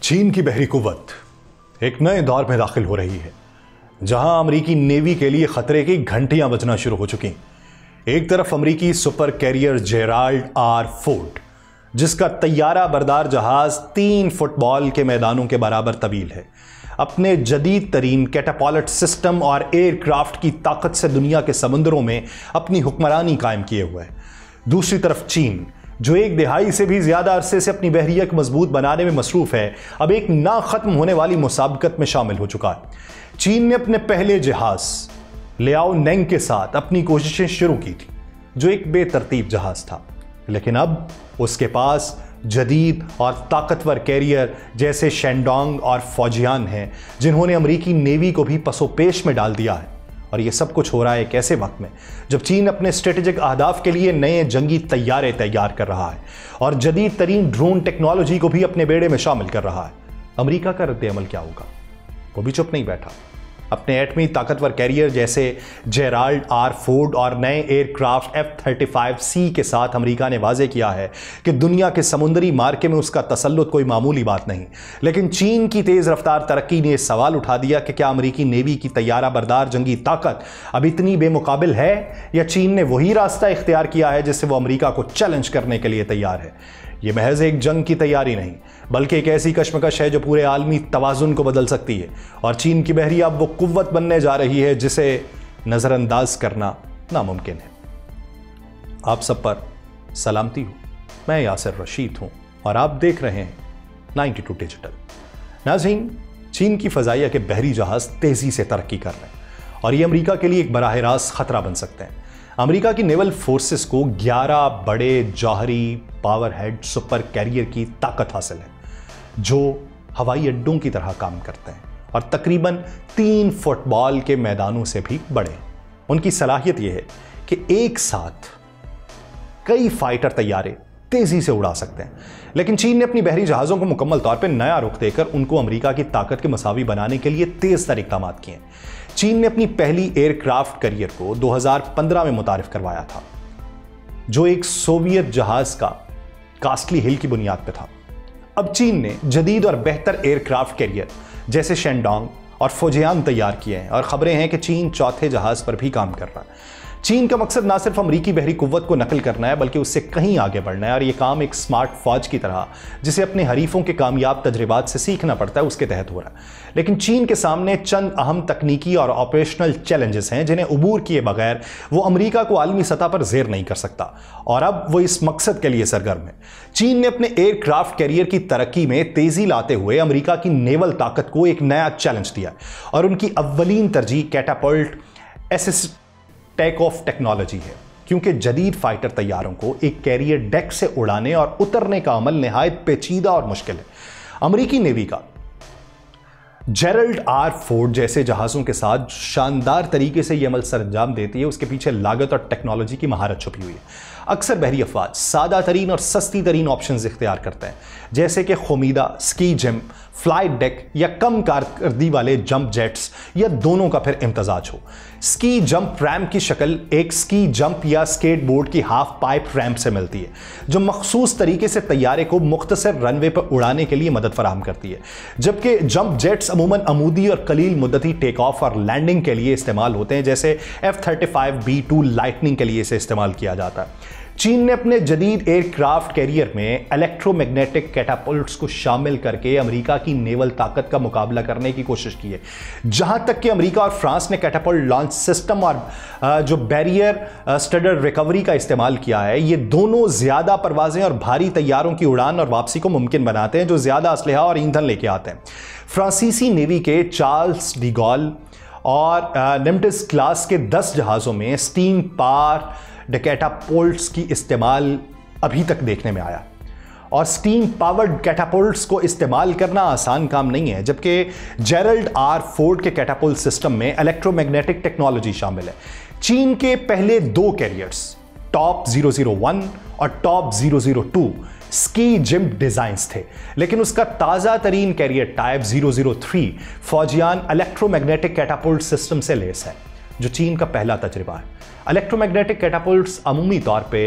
चीन की बहरी कुव्वत एक नए दौर में दाखिल हो रही है, जहां अमेरिकी नेवी के लिए खतरे की घंटियां बजना शुरू हो चुकी। एक तरफ अमेरिकी super carrier Gerald R Ford, जिसका तैयारा बरदार जहाज 3 फुटबॉल के मैदानों के बराबर तवील है, अपने जदीद तरीन कैटापॉल्ट सिस्टम और एयरक्राफ्ट की ताकत से दुनिया के समुद्रों में अपनी हुक्मरानी कायम किए हुए है। दूसरी तरफ चीन, जो एक दिहाई से भी ज्यादा अरसे से अपनी बहरिया को मजबूत बनाने में मसरूफ है, अब एक ना खत्म होने वाली मुसाबकत में शामिल हो चुका है। चीन ने अपने पहले जहाज लियाओ नेंग के साथ अपनी कोशिशें शुरू की थी, जो एक बेतरतीब जहाज था, लेकिन अब उसके पास जदीद और ताकतवर कैरियर जैसे शेंडोंग और फौजियान हैं, जिन्होंने अमेरिकी नेवी को भी पसोपेश में डाल दिया है। और यह सब कुछ हो रहा है एक ऐसे वक्त में जब चीन अपने स्ट्रेटेजिक अहदाफ के लिए नए जंगी तैयारे तैयार कर रहा है और जदीद तरीन ड्रोन टेक्नोलॉजी को भी अपने बेड़े में शामिल कर रहा है। अमेरिका का रद्द-ए-अमल क्या होगा? वो भी चुप नहीं बैठा। अपने एटमी ताकतवर कैरियर जैसे जेराल्ड आर फोर्ड और नए एयरक्राफ्ट F-35C के साथ अमेरिका ने वाजे किया है कि दुनिया के समुद्री मार्के में उसका तसल्लुत कोई मामूली बात नहीं। लेकिन चीन की तेज रफ्तार तरक्की ने सवाल उठा दिया कि क्या अमेरिकी नेवी की तैयारा बरदार जंगी ताकत अब इतनी बेमुकाबिल है, या चीन ने वही रास्ता इख्तियार किया है जिससे वो अमेरिका को चैलेंज करने के लिए तैयार है। यह महज एक जंग की तैयारी नहीं, बल्कि एक ऐसी कशमकश है जो पूरे आलमी तवाजुन को बदल सकती है। और चीन की बहरिया अब वो कुव्वत बनने जा रही है जिसे नजरअंदाज करना नामुमकिन है। आप सब पर सलामती हो। मैं यासिर रशीद हूं और आप देख रहे हैं 92 डिजिटल। नाज़रीन, चीन की फजाइया के बहरी जहाज तेजी से तरक्की कर रहे हैं और ये अमेरिका के लिए एक बराह रास्त खतरा बन सकते हैं। अमेरिका की नेवल फोर्सेस को 11 बड़े जौहरी पावर हेड सुपर कैरियर की ताकत हासिल है, जो हवाई अड्डों की तरह काम करते हैं और तकरीबन 3 फुटबॉल के मैदानों से भी बड़े हैं। उनकी सलाहियत यह है कि एक साथ कई फाइटर तैयारे तेजी से उड़ा सकते हैं। लेकिन चीन ने अपनी बहरी जहाज़ों को मुकम्मल तौर पर नया रुख देकर उनको अमेरिका की ताकत के मसावी बनाने के लिए तेज तर इक़दाम किए हैं। चीन ने अपनी पहली एयरक्राफ्ट कैरियर को 2015 में मुतारिफ करवाया था, जो एक सोवियत जहाज का कास्टली हिल की बुनियाद पर था। अब चीन ने जदीद और बेहतर एयरक्राफ्ट कैरियर जैसे शेंडोंग और फौजियान तैयार किए हैं और खबरें हैं कि चीन चौथे जहाज पर भी काम कर रहा है। चीन का मकसद ना सिर्फ अमेरिकी बहरी कुव्वत को नकल करना है, बल्कि उससे कहीं आगे बढ़ना है। और यह काम एक स्मार्ट फौज की तरह, जिसे अपने हरीफों के कामयाब तजर्बात से सीखना पड़ता है, उसके तहत हो रहा है। लेकिन चीन के सामने चंद अहम तकनीकी और ऑपरेशनल चैलेंजेस हैं, जिन्हें अबूर किए बगैर वो अमेरिका को आलमी सतह पर जेर नहीं कर सकता, और अब वो इस मकसद के लिए सरगर्म है। चीन ने अपने एयरक्राफ्ट कैरियर की तरक्की में तेजी लाते हुए अमेरिका की नेवल ताकत को एक नया चैलेंज दिया और उनकी अव्वलीन तरजीह catapult assist take off technology है, क्योंकि जदीद फाइटर तैयारों को एक कैरियर डेक से उड़ाने और उतरने का अमल निहायत पेचीदा और मुश्किल है। अमेरिकी नेवी का जेराल्ड आर फोर्ड जैसे जहाज़ों के साथ शानदार तरीके से यह अमल सरअंजाम देती है, उसके पीछे लागत और टेक्नोलॉजी की महारत छुपी हुई है। अक्सर बहरी अफवाज सादा तरीन और सस्ती तरीन ऑप्शंस इख्तियार करते हैं, जैसे कि खुमीदा, स्की जिम, फ्लाइट डेक या कम कारकर्दगी वाले जंप जेट्स, या दोनों का फिर इम्तजाज हो। स्की जंप रैम्प की शक्ल एक स्की जंप या स्केटबोर्ड की हाफ पाइप रैम्प से मिलती है, जो मखसूस तरीके से तैयारे को मुख्तसर रनवे पर उड़ाने के लिए मदद फराहम करती है। जबकि जंप जेट्स अमूमन अमूदी और कलील मुद्दती टेक ऑफ और लैंडिंग के लिए इस्तेमाल होते हैं, जैसे F-35B2 लाइटनिंग के लिए इसे इस्तेमाल किया जाता है। चीन ने अपने जदीद एयरक्राफ्ट कैरियर में इलेक्ट्रोमैग्नेटिक कैटापल्ट्स को शामिल करके अमेरिका की नेवल ताकत का मुकाबला करने की कोशिश की है। जहां तक कि अमेरिका और फ्रांस ने कैटापल्ट लॉन्च सिस्टम और जो बैरियर स्टडर रिकवरी का इस्तेमाल किया है, ये दोनों ज्यादा परवाजें और भारी तैयारों की उड़ान और वापसी को मुमकिन बनाते हैं, जो ज्यादा असलहा और ईंधन लेके आते हैं। फ्रांसीसी नेवी के चार्ल्स डी गॉल और निम्टिस क्लास के 10 जहाज़ों में स्टीम पावर कैटापोल्ट्स की इस्तेमाल अभी तक देखने में आया, और स्टीम पावर्ड कैटापोल्ट्स को इस्तेमाल करना आसान काम नहीं है। जबकि जेराल्ड आर फोर्ड के कैटापोल्ट सिस्टम में इलेक्ट्रोमैग्नेटिक टेक्नोलॉजी शामिल है। चीन के पहले 2 कैरियर्स टॉप 001 और टॉप 002 स्की जिम डिजाइन्स थे, लेकिन उसका ताजा तरीन कैरियर टाइप 003 फौजियान इलेक्ट्रोमैग्नेटिक कैटापोल्ट सिस्टम से लेस है, जो चीन का पहला तजर्बा है। इलेक्ट्रोमैग्नेटिक कैटापल्ट्स अमूमी तौर पे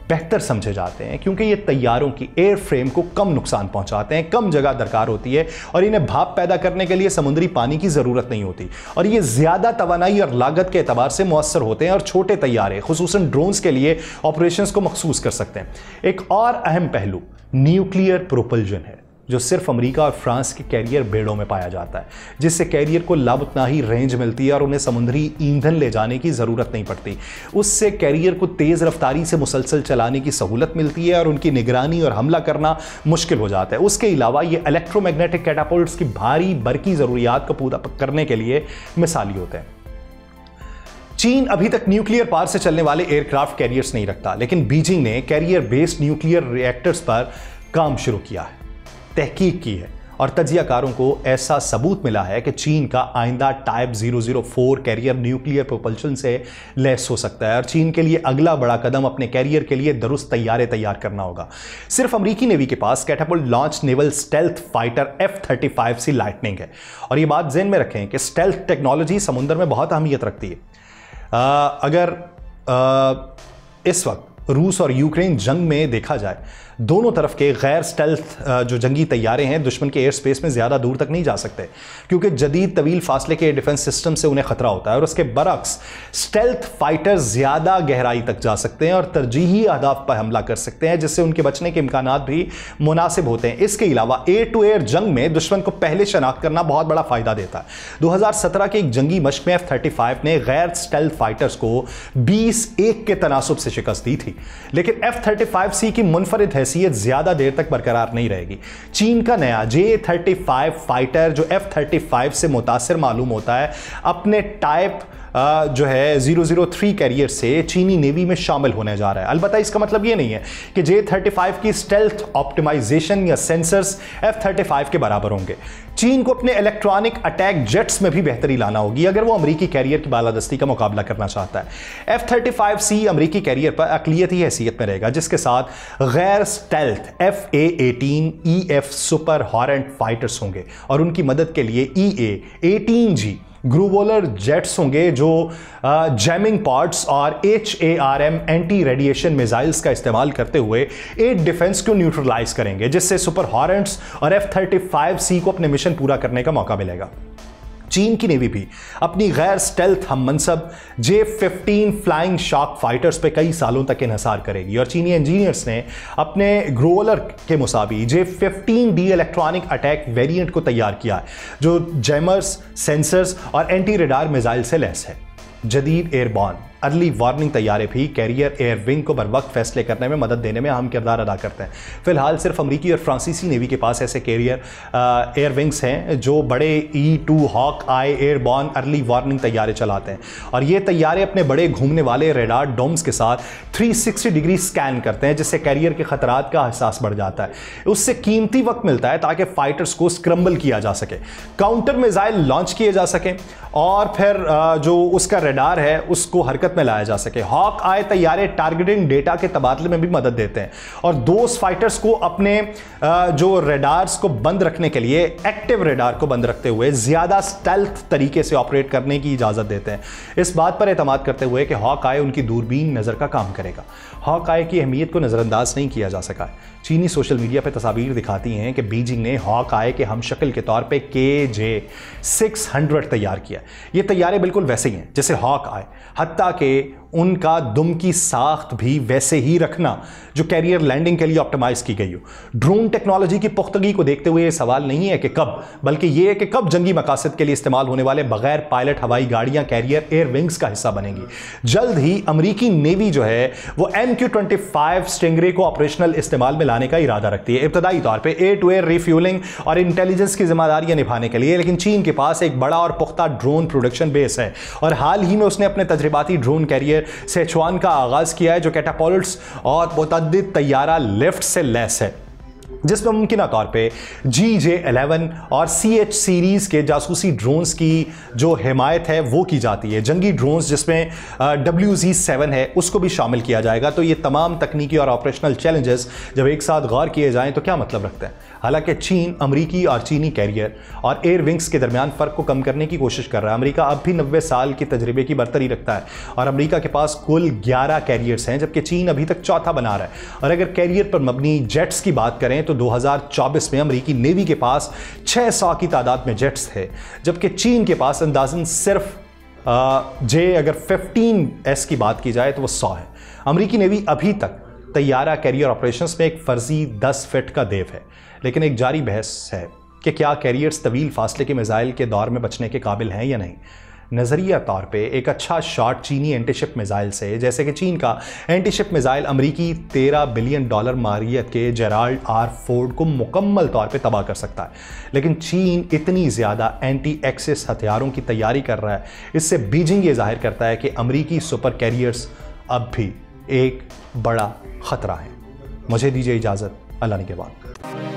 बेहतर समझे जाते हैं क्योंकि ये तैयारों की एयर फ्रेम को कम नुकसान पहुंचाते हैं, कम जगह दरकार होती है और इन्हें भाप पैदा करने के लिए समुद्री पानी की जरूरत नहीं होती और ये ज्यादा तवानाई और लागत के एतबार से मुअस्सर होते हैं और छोटे तैयारे खुसूसन ड्रोन्स के लिए ऑपरेशंस को मखसूस कर सकते हैं। एक और अहम पहलू न्यूक्लियर प्रोपल्जन है जो सिर्फ अमेरिका और फ्रांस के कैरियर बेड़ों में पाया जाता है, जिससे कैरियर को लाबतनाही रेंज मिलती है और उन्हें समुद्री ईंधन ले जाने की ज़रूरत नहीं पड़ती। उससे कैरियर को तेज़ रफ्तारी से मुसलसल चलाने की सहूलत मिलती है और उनकी निगरानी और हमला करना मुश्किल हो जाता है। उसके अलावा ये इलेक्ट्रोमैग्नेटिक कैटापल्ट्स की भारी बरकी ज़रूरियात को पूरा करने के लिए मिसाली होते हैं। चीन अभी तक न्यूक्लियर पावर से चलने वाले एयरक्राफ्ट कैरियर्स नहीं रखता, लेकिन बीजिंग ने कैरियर बेस्ड न्यूक्लियर रिएक्टर्स पर काम शुरू किया है, तहकीक की है और तजियाकारों को ऐसा सबूत मिला है कि चीन का आइंदा टाइप 004 कैरियर न्यूक्लियर प्रोपल्शन से लैस हो सकता है और चीन के लिए अगला बड़ा कदम अपने कैरियर के लिए दुरुस्त तैयारे तैयार करना होगा। सिर्फ अमेरिकी नेवी के पास catapult launch naval stealth fighter F-35C lightning है और ये बात ज़हन में रखें कि स्टेल्थ टेक्नोलॉजी समुद्र में बहुत अहमियत रखती है। अगर इस वक्त रूस और यूक्रेन जंग में देखा जाए, दोनों तरफ के गैर स्टेल्थ जो जंगी तैयारे हैं दुश्मन के एयर स्पेस में ज़्यादा दूर तक नहीं जा सकते क्योंकि जदीद तवील फासले के डिफेंस सिस्टम से उन्हें खतरा होता है और उसके बरक्स स्टेल्थ फाइटर ज़्यादा गहराई तक जा सकते हैं और तरजीही अहदाफ पर हमला कर सकते हैं, जिससे उनके बचने के इम्कानात भी मुनासिब होते हैं। इसके अलावा एयर टू एयर जंग में दुश्मन को पहले शनाख्त करना बहुत बड़ा फ़ायदा देता है। 2017 के एक जंगी मश्क में F-35 ने गैर स्टेल्थ फाइटर्स को 20-1 के तनासुब से शिकस्त दी थी, लेकिन F-35C की मुनफरिद हैसियत ज्यादा देर तक बरकरार नहीं रहेगी। चीन का नया J-35 फाइटर जो F-35 से मुतासिर मालूम होता है, अपने टाइप जो है 003 कैरियर से चीनी नेवी में शामिल होने जा रहा है। अलबत्ता इसका मतलब यह नहीं है कि J-35 की स्टेल्थ ऑप्टिमाइजेशन या सेंसर्स F-35 के बराबर होंगे। चीन को अपने इलेक्ट्रॉनिक अटैक जेट्स में भी बेहतरी लाना होगी अगर वो अमेरिकी कैरियर की बालादस्ती का मुकाबला करना चाहता है। F-35C अमेरिकी कैरियर पर अकलियती हैसियत में रहेगा, जिसके साथ गैर stealth F/A-18 EF super hornet fighters होंगे और उनकी मदद के लिए EA-18G ग्रूवोलर जेट्स होंगे जो जैमिंग पॉड्स और HARM एंटी रेडिएशन मिसाइल्स का इस्तेमाल करते हुए एयर डिफेंस को न्यूट्रलाइज करेंगे, जिससे सुपर हॉरेंट्स और F-35C को अपने मिशन पूरा करने का मौका मिलेगा। चीन की नेवी भी अपनी गैर स्टेल्थ हम मनसब J-15 फ्लाइंग शॉक फाइटर्स पे कई सालों तक इन्हसार करेगी और चीनी इंजीनियर्स ने अपने ग्रोलर के मुसाबी J-15D इलेक्ट्रॉनिक अटैक वेरिएंट को तैयार किया है जो जैमर्स, सेंसर्स और एंटी रेडार मिसाइल से लैस है। जदीद एयरबॉर्न अर्ली वार्निंग तैयारे भी कैरियर एयर विंग को बर वक्त फैसले करने में मदद देने में अहम किरदार अदा करते हैं। फिलहाल सिर्फ अमेरिकी और फ्रांसीसी नेवी के पास ऐसे कैरियर एयर विंग्स हैं जो बड़े E-2 हॉक आई एयरबॉर्न अर्ली वार्निंग तैयारे चलाते हैं और ये तैयारे अपने बड़े घूमने वाले रेडार डोम्स के साथ 360 डिग्री स्कैन करते हैं, जिससे कैरियर के खतरात का एहसास बढ़ जाता है। उससे कीमती वक्त मिलता है ताकि फाइटर्स को स्क्रम्बल किया जा सके, काउंटर मिसाइल लॉन्च किए जा सके और फिर जो उसका रेडार है उसको हरकत में लाया जा सके। हॉक आए तैयारे टारगेटिंग डेटा के तबादले में भी मदद देते हैं और दोस्त फाइटर्स को अपने जो रेडार्स को बंद रखने के लिए एक्टिव रेडार को बंद रखते हुए ज्यादा स्टेल्थ तरीके से ऑपरेट करने की इजाजत देते हैं, इस बात पर एतमाद करते हुए कि हॉक आए उनकी दूरबीन नजर का काम करेगा। हॉक आए की अहमियत को नजरअंदाज नहीं किया जा सका। चीनी सोशल मीडिया पर तस्वीर दिखाती हैं कि बीजिंग ने हॉक आए के हम शक्ल के तौर पे KJ-600 तैयार किया। ये तैयारे बिल्कुल वैसे ही हैं जैसे हॉक आए, हत्ता कि उनका दुम की साख्त भी वैसे ही रखना जो कैरियर लैंडिंग के लिए ऑप्टिमाइज की गई हो। ड्रोन टेक्नोलॉजी की पुख्तगी को देखते हुए ये सवाल नहीं है कि कब, बल्कि ये है कि कब जंगी मकासद के लिए इस्तेमाल होने वाले बगैर पायलट हवाई गाड़ियां कैरियर एयर विंग्स का हिस्सा बनेंगी। जल्द ही अमेरिकी नेवी जो है वो MQ-25 स्टिंगरे को ऑपरेशनल इस्तेमाल में लाने का इरादा रखती है, इब्तदाई तौर पर एयर टू एयर रिफ्यूलिंग और इंटेलिजेंस की जिम्मेदारियां निभाने के लिए। लेकिन चीन के पास एक बड़ा और पुख्ता ड्रोन प्रोडक्शन बेस है और हाल ही में उसने अपने तजर्बाती ड्रोन कैरियर सेचुआन का आगाज किया है जो कैटापल्ट्स और मुतअद्दिद तैयारा लिफ्ट से लैस है, जिसमें मुमकिन तौर पे GJ-11 और CH सीरीज के जासूसी ड्रोन्स की जो हिमायत है वो की जाती है। जंगी ड्रोन्स जिसमें WZ-7 है उसको भी शामिल किया जाएगा। तो ये तमाम तकनीकी और ऑपरेशनल चैलेंजेस जब एक साथ गौर किए जाएं तो क्या मतलब रखते हैं? हालांकि चीन अमेरिकी और चीनी कैरियर और एयर विंग्स के दरमियान फर्क को कम करने की कोशिश कर रहा है। अमेरिका अब भी 90 साल के तजर्बे की बरतरी रखता है और अमेरिका के पास कुल 11 कैरियर्स हैं, जबकि चीन अभी तक चौथा बना रहा है। और अगर कैरियर पर मबनी जेट्स की बात करें तो 2024 में अमेरिकी नेवी के पास 600 की तादाद में जेट्स थे, जबकि चीन के पास अंदाजन सिर्फ अगर 15S की बात की जाए तो वो 100 है। अमेरिकी नेवी अभी तक तैयारा कैरियर ऑपरेशंस में एक फर्जी 10 फीट का देव है, लेकिन एक जारी बहस है कि क्या कैरियर्स तवील फासले के मिसाइल के दौर में बचने के काबिल हैं या नहीं। नज़रिया तौर पे एक अच्छा शॉट चीनी एंटीशिप मिसाइल से, जैसे कि चीन का एंटीशिप मिसाइल अमेरिकी $13 बिलियन मारियत के जेराल्ड आर फोर्ड को मुकम्मल तौर पे तबाह कर सकता है। लेकिन चीन इतनी ज़्यादा एंटी एक्सिस हथियारों की तैयारी कर रहा है, इससे बीजिंग ये जाहिर करता है कि अमेरिकी सुपर कैरियर्स अब भी एक बड़ा खतरा है। मुझे दीजिए इजाज़त, अल्लाह ने के बाद।